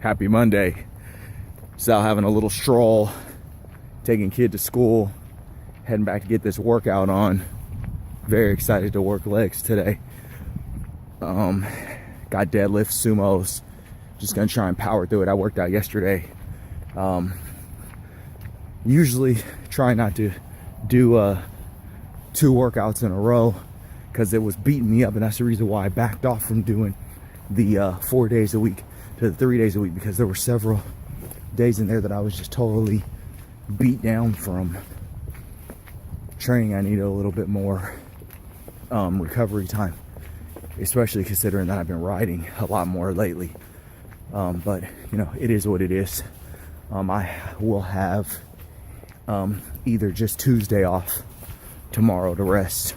Happy Monday. So out having a little stroll, taking kid to school, heading back to get this workout on. Very excited to work legs today. Got deadlifts, sumos. Just gonna try and power through it. I worked out yesterday. Usually try not to do 2 workouts in a row because it was beating me up, and that's the reason why I backed off from doing the 4 days a week to the 3 days a week, because there were several days in there that I was just totally beat down from training. I needed a little bit more recovery time, especially considering that I've been riding a lot more lately. But you know, it is what it is. I will have either just Tuesday off tomorrow to rest,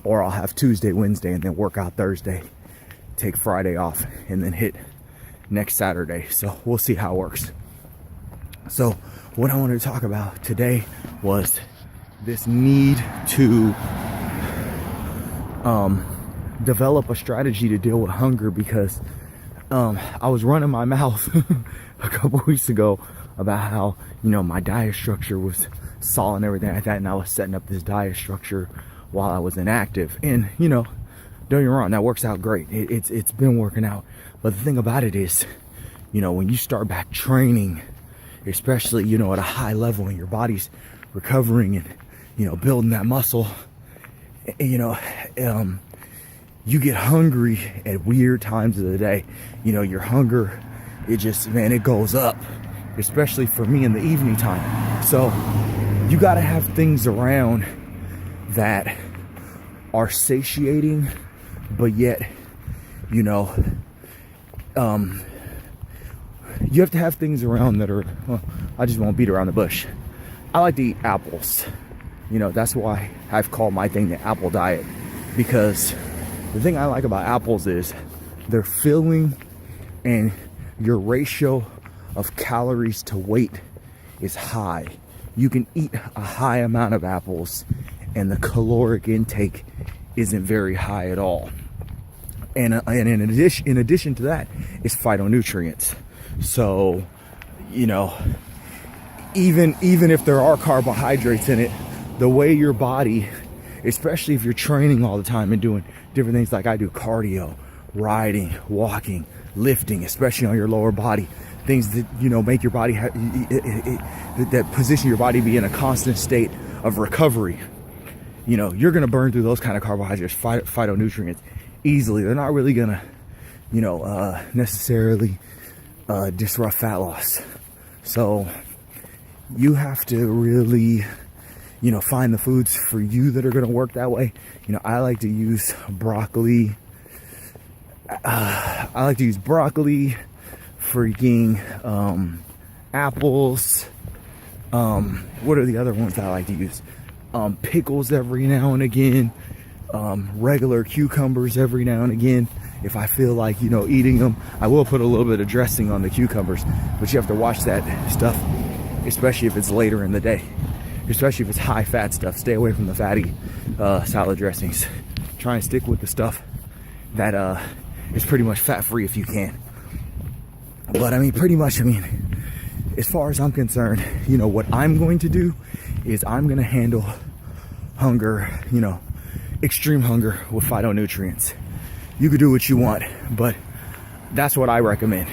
or I'll have Tuesday, Wednesday, and then work out Thursday, take Friday off, and then hit next Saturday. So we'll see how it works. So what I wanted to talk about today was this need to develop a strategy to deal with hunger, because I was running my mouth a couple weeks ago about how, you know, my diet structure was solid and everything like that, and I was setting up this diet structure while I was inactive. And you know, don't get me wrong, that works out great. It's been working out. But the thing about it is, you know, when you start back training, especially, you know, at a high level, and your body's recovering and, you know, building that muscle, you know, you get hungry at weird times of the day. You know, your hunger, it just, man, it goes up, especially for me in the evening time. So you got to have things around that are satiating, but yet, you know, you have to have things around that are, well, I just won't beat around the bush. I like to eat apples. You know, that's why I've called my thing the apple diet, because the thing I like about apples is they're filling, and your ratio of calories to weight is high. You can eat a high amount of apples and the caloric intake isn't very high at all. And in addition to that is phytonutrients. So, you know, even if there are carbohydrates in it, the way your body, especially if you're training all the time and doing different things like I do, cardio, riding, walking, lifting, especially on your lower body, things that, you know, make your body that position your body to be in a constant state of recovery. You know, you're going to burn through those kind of carbohydrates, phytonutrients, easily. They're not really going to, you know, necessarily disrupt fat loss. So you have to really, you know, find the foods for you that are going to work that way. You know, I like to use broccoli. Freaking apples. What are the other ones I like to use? Pickles every now and again. Regular cucumbers every now and again. If I feel like, you know, eating them, I will put a little bit of dressing on the cucumbers, but you have to watch that stuff, especially if it's later in the day, especially if it's high fat stuff. Stay away from the fatty salad dressings. Try and stick with the stuff that is pretty much fat free if you can. But I mean, pretty much, I mean, as far as I'm concerned, you know, what I'm going to do is I'm going to handle hunger, you know, extreme hunger with phytonutrients. You could do what you want, but that's what I recommend.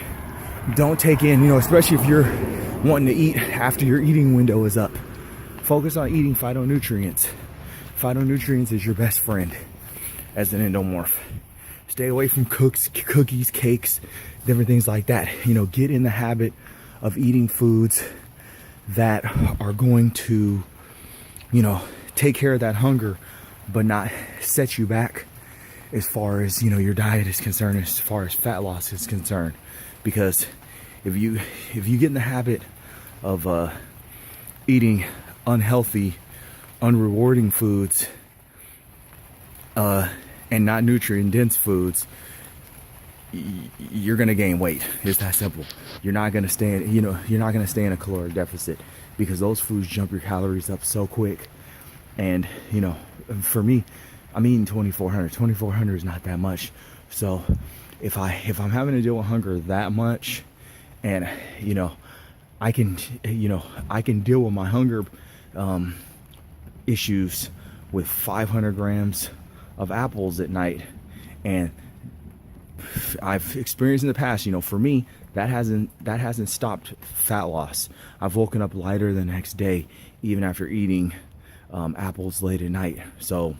Don't take in, you know, especially if you're wanting to eat after your eating window is up. Focus on eating phytonutrients. Phytonutrients is your best friend as an endomorph. Stay away from cookies, cakes, different things like that. You know, get in the habit of eating foods that are going to, you know, take care of that hunger, but not set you back as far as, you know, your diet is concerned, as far as fat loss is concerned. Because if you get in the habit of eating unhealthy, unrewarding foods, and not nutrient dense foods, you're gonna gain weight. It's that simple. You're not gonna stay in, you know, you're not gonna stay in a caloric deficit, because those foods jump your calories up so quick. And you know, for me, I'm eating 2,400. 2,400 is not that much. So if I'm having to deal with hunger that much, And you know, I can deal with my hunger issues with 500 grams of apples at night. And I've experienced in the past, you know, for me, that hasn't stopped fat loss. I've woken up lighter the next day, even after eating apples late at night. So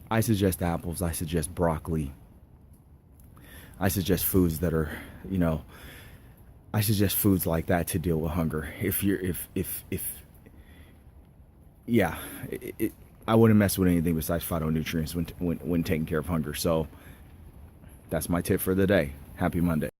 I suggest apples. I suggest broccoli. I suggest foods that are, you know, I suggest foods like that to deal with hunger. I wouldn't mess with anything besides phytonutrients when taking care of hunger. So that's my tip for the day. Happy Monday.